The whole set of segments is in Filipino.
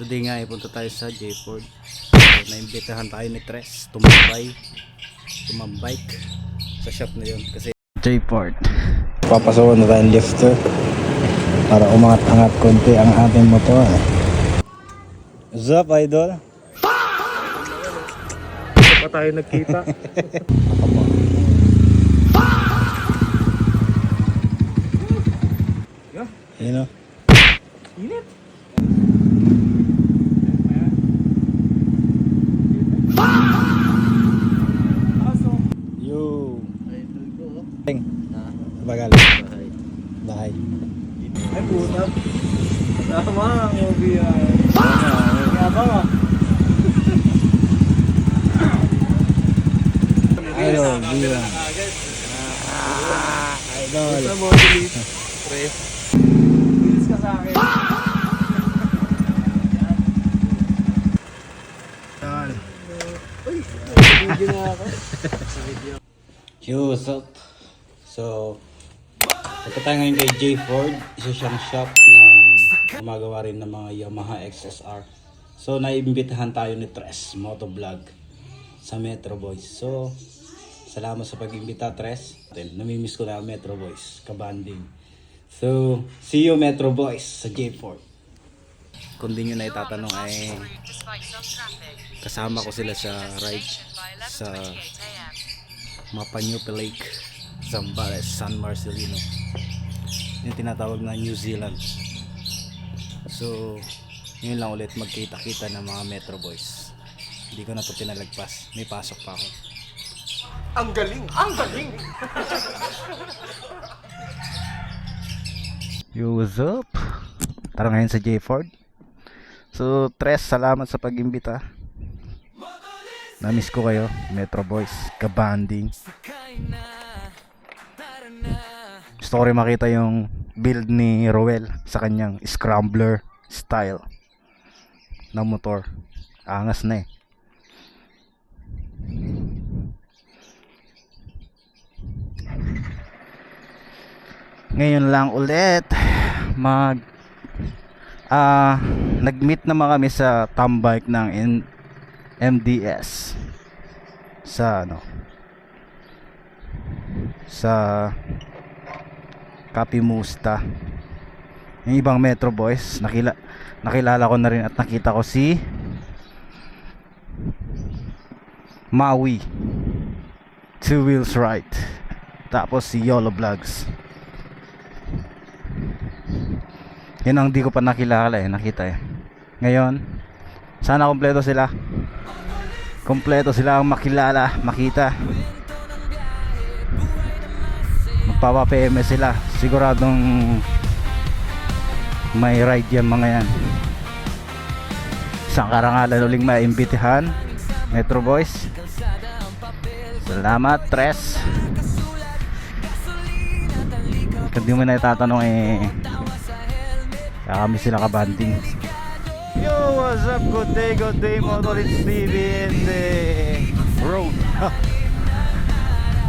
Today nga ay punta tayo sa Jayford. So, naimbitahan tayo ni Tres tumambike sa shop na yun kasi Jayford. Papasawan na tayong lifter para umangat-angat konti ang ating motor. What's up, idol? Hindi pa tayo nagkita. You know? Init. Yo. Ting. Bagal. Bahay. Ay puta. Tama ang movie yan. Kaya ba? Idol, biya. Idol. Sa mo delete. Press. Bilis ka sa akin. Uy, video na ako. Yo, what's up? So, punta tayo ngayon kay Jayford. Isa siyang shop na gumagawa rin ng mga Yamaha XSR. So, naiimbitahan tayo ni Tres Motovlog sa Metro Boys. So, salamat sa pag-imbita, Tres. Namimiss ko na ang Metro Boys, kabanding. So, see you Metro Boys sa Jayford. Kung di nyo na itatanong ay kasama ko sila sa ride sa Mapanupe Lake, Zambales, San Marcelino, yung tinatawag na New Zealand. So yun lang ulit, magkita-kita ng mga Metro Boys. Hindi ko na to pinalagpas, may pasok pa ako. Ang galing! Ang galing! Yo, what's up? Tara ngayon sa Jayford. So Tres, salamat sa pag-imbita. Namiss ko kayo, Metro Boys, kabanding. Gusto ko rin makita yung build ni Roel sa kanyang scrambler style na motor. Angas na eh. Ngayon lang ulit nag-meet naman kami sa tambike ng MDS sa Kapimusta. Yung ibang Metro Boys nakilala ko na rin at nakita ko si Maui, Two Wheels Right, tapos si YOLO Vlogs. Yun ang di ko pa nakilala nakita Ngayon sana kompleto sila ang makilala, makita. Magpapa-PMS sila, siguradong may ride yan mga yan. Isang karangalan uling maimbitahan, Metro Boys. Salamat, Tres. Kung di mo na itatanong kami sila kabanding. Yo, what's up? Good day, Motorits TV in the road.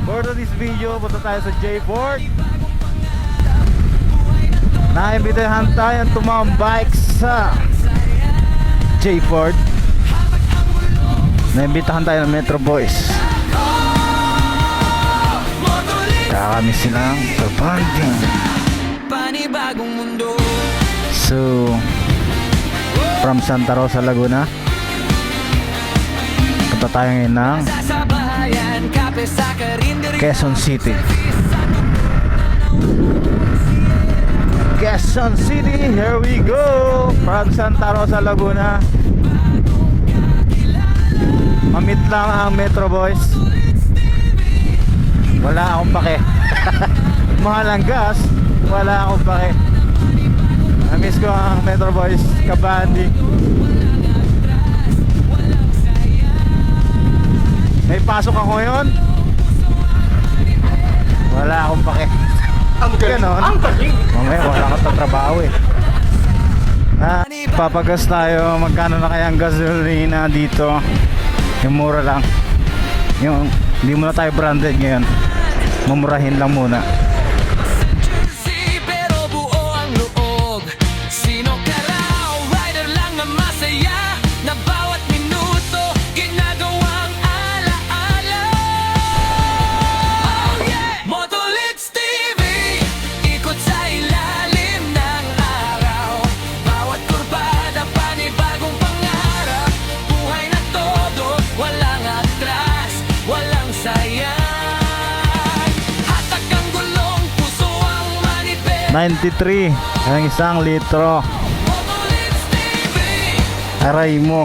For this video, punta tayo sa Jayford. Naimbitahan tayong tumambike sa Jayford. Naimbitahan tayo ng Metro Boys. Kami silang kabanding. Panibagong mundo. So from Santa Rosa, Laguna, punta tayo ngayon ng Quezon City. Quezon City, here we go. From Santa Rosa, Laguna. Mamit lang ang Metro Boys. Wala akong pake. Mahal ang gas, wala akong pake. Namiss ko ang Metro Boys, kabandi. May pasok ako ngayon. Wala akong pake. Ang galing! Ang galing! Mamaya wala akong tatrabaho Papagas tayo. Magkano na kaya ang gasolina dito? Yung mura lang. Yung hindi muna tayo branded ngayon. Mamurahin lang muna. Pero buo ang loob. Sino ka raw? Rider lang na masaya. 93 ang isang litro. Aray mo.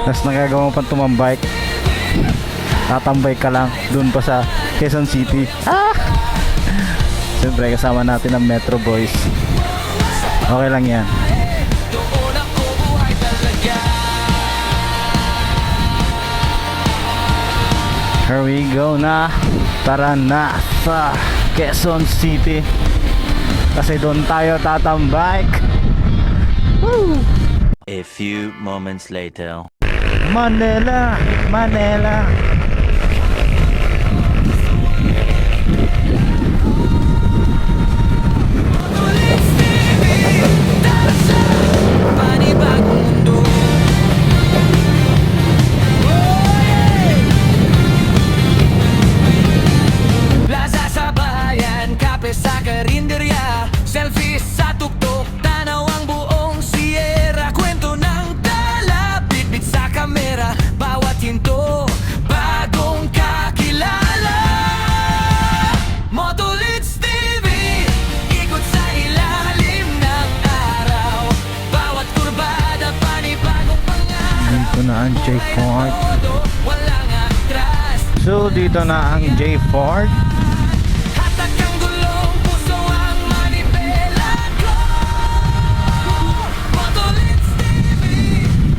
Tapos nagagawa mo pang tumambike. Tatambay ka lang dun pa sa Quezon City. Siyempre kasama natin ang Metro Boys. Okay lang yan. Here we go na. Tara na sa Quezon City. Kasi doon tayo tatambike. Woo! A few moments later. Manila, Manila. Plaza sa bayan, kape sa karinderya, selfie sa tuktok, tanaw ang buong Sierra. Kwento ng dala, bitbit sa kamera, bawat hinto, bagong kakilala. Motolits TV, ikot sa ilalim ng araw, bawat kurbada, panibagong pangarap. Dito na ang J Ford. Walang atras, So dito na ang J Ford. hatak ang gulong, puso ang manibela ko. Motolits TV,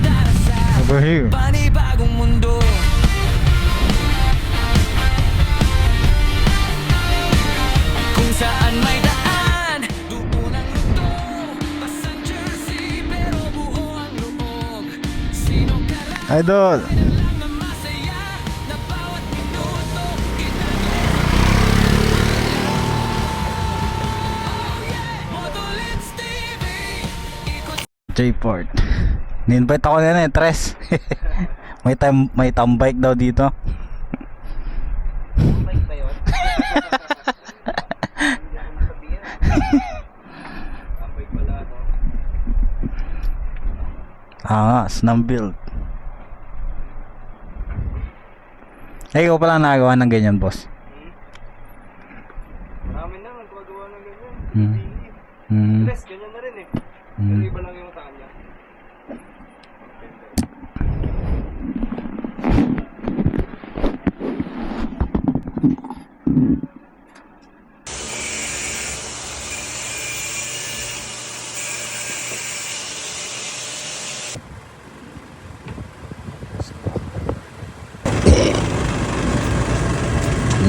darasal, Over here. panibagong mundo. Kung saan may daan, doon ang luto. Basang jersey, pero buo ang loob. Sino ka lang Idol. na masaya, na bawat minuto Motolits TV, ikot J Ford. Ni-invite ako na Tres. may tambike daw dito. Snam build. Eh, ikaw pala nagawa ng ganyan, boss. Marami na nagagawa ng ganyan. Hmm. Hmm. Tres, ganyan na rin eh. Hmm. Iba lang yung taan niya.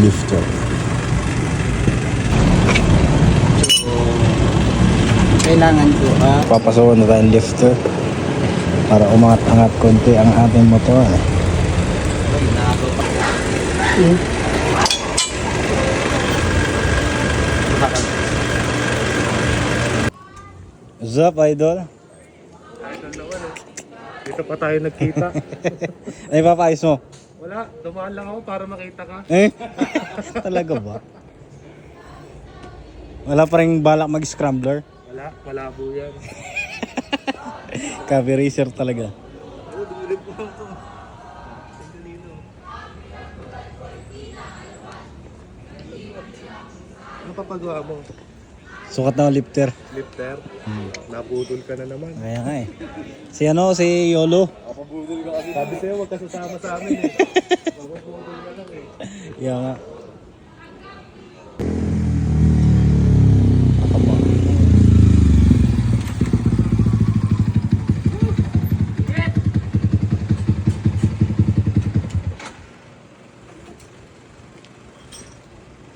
Lifter. Kailangan ko Papasawan na tayong lifter para umangat-angat konti ang ating motor. What's up, idol? Idol naman eh. Dito pa tayo nagkita. Ay, papaayos mo? Wala, dumaan lang ako para makita ka. Eh? Talaga ba? Wala pa rin balak mag-scrambler? Wala, malabo yan. Cafe racer talaga. Oo, dumilip ko lang to. Sandalino. Ano papagawa mo? Sukat na ang lifter. Lifter? Nabudol ka na naman. Kaya nga eh. Si ano, si Yolo. Papabudol ka kasi. Sabi sa'yo, huwag ka sasama sa amin eh. Papabudol ka lang eh. Kaya nga.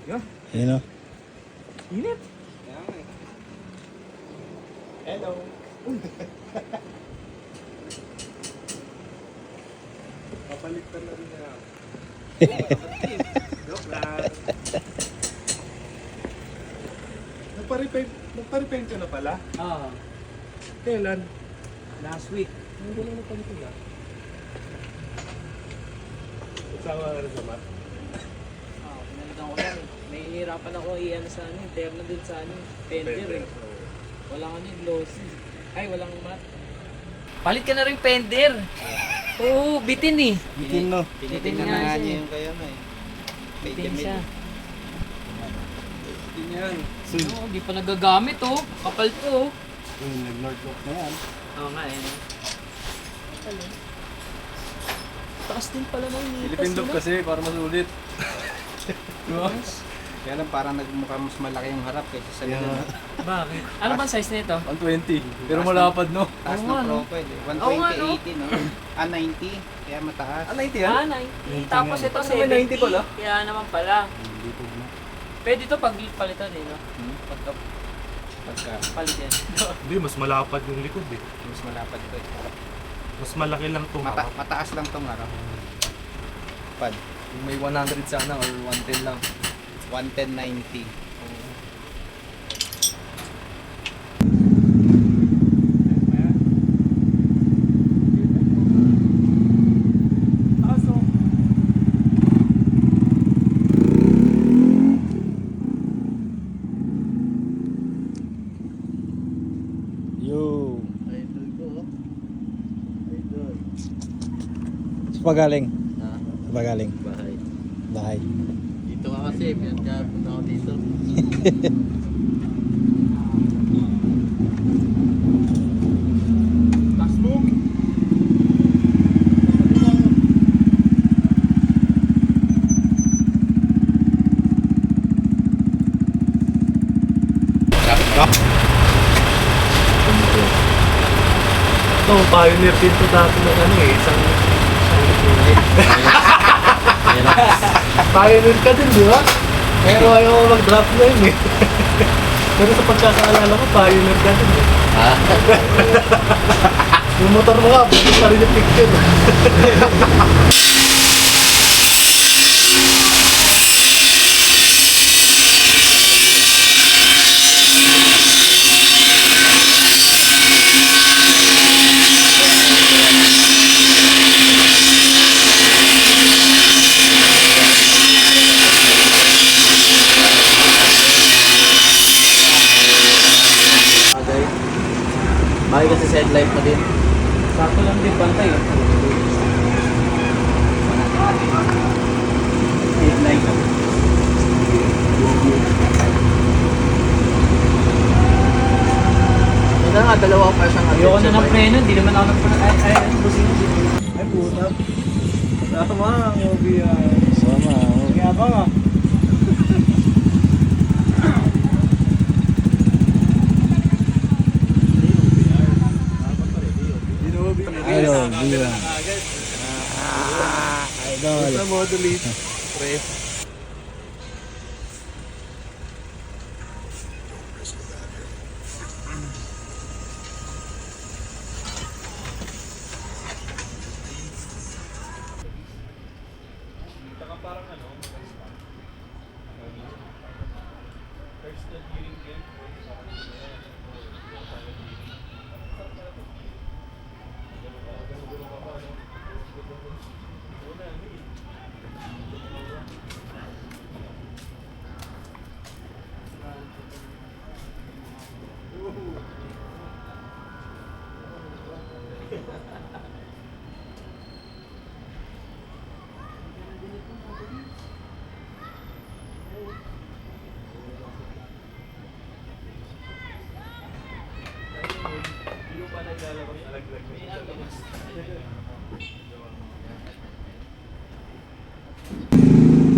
Yeah. Yun o. Init. Hello. Papalitan na rin na. Joke lang. Nagpa-repaint ka na pala? Ah, Kailan? last week. Hindi ko na napalitan na. Sama ka rin sa mat? Pinalitan ko lang. Nahihirapan ako i-ano sa ano, terno din sa ano, fender eh. Walang ano yung glossy. Ay, walang matte. Palit ka na rin fender. Oo, bitin eh. Bitin no. Bitin nga siya. yung kayo na eh. Bitin siya. yan. Oo, di pa nagagamit oh. Kapal to oh. Nag-north lock na yan. Oo nga eh. Kapal eh. Taas din pala ng nipas Philippine lock kasi para masulit. Diba? Kaya lang parang nagmukha mas malaki yung harap kaysa sa likod. Yeah. Bakit? Ano bang size nito? 120. Pero malapad no? Taas Oo ng nga, no? profile eh. Oo nga, no? 120, 80 no? 90. Kaya mataas. 90 Ah, 90. Tapos ito Ano may 70. 90 pala? Kaya naman pala. Pwede to pag palitan eh, no? Pagka Pagka palitan. Hindi, mas malapad yung likod eh. mas malapad to eh. Mas malaki lang itong harap. Mataas lang tong harap. Pad. Yung may 100 sana or 110 lang. 110.90. Yo. Sa pagaling? Sa pagaling? Bahay. Bahay. Dito ka kasi, kaya punta ako dito. Ito, pioneer din to dati ng ano eh. Isang pioneer ka din, di ba? Pero ayaw ko mag-drop na yun eh. Pero sa pagkakaalala ko, pioneer ka din eh. Yung motor mo nga, bukas pa rin yung picture. Bakit kasi sa headlight mo din? Sakto lang din bantay oh. Headlight. Ito nga, dalawa pa siyang Ayoko na ng preno, di naman ako ay, busina din. Ay puta. Tama ang movie ah. Sama. Kaya ba nga? Idol. Diba? Idol. Sa modulate. Pre.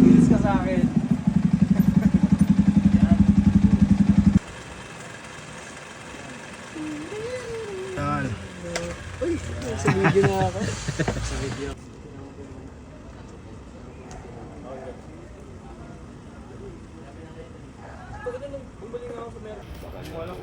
Bilis ka sa akin. Uy, sa video na ako. Sa video. Bumalik ako sa meron. Wala ko.